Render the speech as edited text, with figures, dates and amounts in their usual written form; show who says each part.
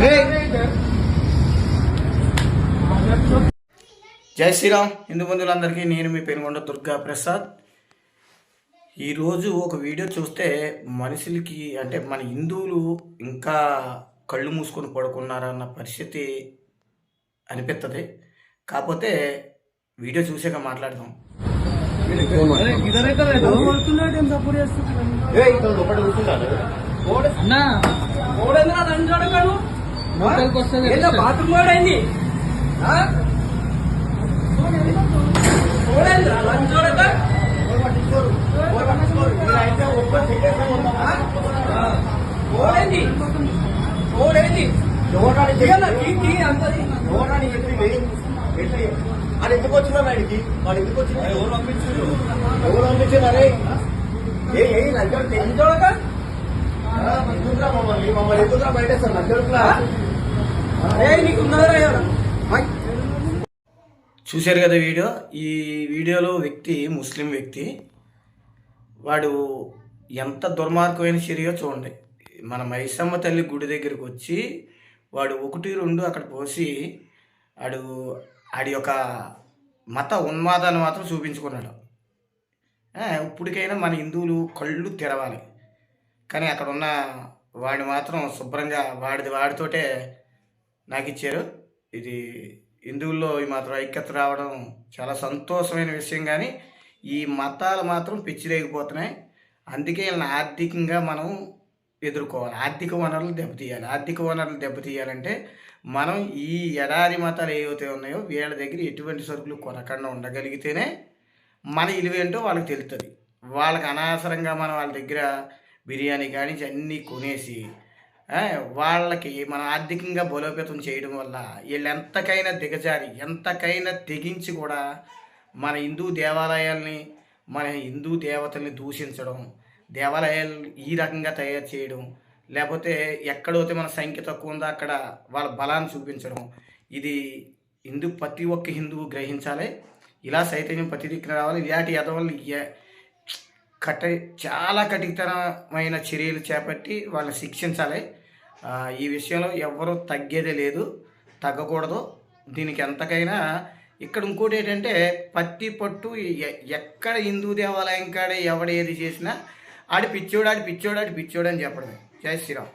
Speaker 1: జై శ్రీరామ్. హిందూ బంధువులందరికీ నేను మీ పెనుగొండ దుర్గా ప్రసాద్. ఈరోజు ఒక వీడియో చూస్తే మనుషులకి అంటే మన హిందువులు ఇంకా కళ్ళు మూసుకొని పడుకున్నారన్న పరిస్థితి అనిపిస్తుంది. కాకపోతే వీడియో చూసాక మాట్లాడదాం.
Speaker 2: అది ఎందుకు వచ్చినా వాడికి వాడు ఎందుకు వచ్చినా ఎవరు పంపించారు అరే మమ్మల్ని ఎందుకు బయటేస్తారు లంచోడుకులా
Speaker 1: చూశారు కదా వీడియో. ఈ వీడియోలో వ్యక్తి ముస్లిం వ్యక్తి, వాడు ఎంత దుర్మార్గమైన చర్యో చూడండి. మన మైసమ్మ తల్లి గుడి దగ్గరికి వచ్చి వాడు 1-2 అక్కడ పోసి ఆడి యొక్క మత ఉన్మాదాన్ని మాత్రం చూపించుకున్నాడు. ఇప్పటికైనా మన హిందువులు కళ్ళు తెరవాలి. కానీ అక్కడ ఉన్న వాడిని మాత్రం శుభ్రంగా వాడితోటే నాకు ఇచ్చారు. ఇది హిందువుల్లో ఈ మాత్రం ఐక్యత రావడం చాలా సంతోషమైన విషయం. కానీ ఈ మతాలు మాత్రం పిచ్చిరేగిపోతున్నాయి. అందుకే వీళ్ళని ఆర్థికంగా మనం ఎదుర్కోవాలి. ఆర్థిక వనరులు దెబ్బతీయాలి. ఆర్థిక వనరులు దెబ్బతీయాలంటే మనం ఈ ఎడారి మతాలు ఏవైతే ఉన్నాయో వీళ్ళ దగ్గర ఎటువంటి సరుకులు కొనకుండా ఉండగలిగితేనే మన ఇలువేంటో వాళ్ళకి తెలుస్తుంది. వాళ్ళకి అనవసరంగా మనం వాళ్ళ దగ్గర బిర్యానీ కానీ అన్నీ కొనేసి వాళ్ళకి మనం ఆర్థికంగా బలోపేతం చేయడం వల్ల వీళ్ళు ఎంతకైనా దిగజారి ఎంతకైనా తెగించి కూడా మన హిందూ దేవాలయాల్ని మన హిందూ దేవతల్ని దూషించడం, దేవాలయాలు ఈ రకంగా తయారు చేయడం, లేకపోతే ఎక్కడైతే మన సంఖ్య తక్కువ ఉందో అక్కడ వాళ్ళ బలాన్ని చూపించడం, ఇది ప్రతి ఒక్క హిందువు గ్రహించాలి. ఇలా చైతన్యం ప్రతి దిక్కున రావాలి. ఇలాంటి ఎదవల్ని చాలా కఠినమైన చర్యలు చేపట్టి వాళ్ళని శిక్షించాలి. ఈ విషయంలో ఎవరు తగ్గేదే లేదు, తగ్గకూడదు. దీనికి ఎంతకైనా ఇక్కడ ఇంకోటి ఏంటంటే పత్తి పట్టు ఎక్కడ హిందూ దేవాలయం కాడ ఎవడు ఏది చేసినా ఆడి పిచ్చోడు అని చెప్పడమే. జై శ్రీరామ్.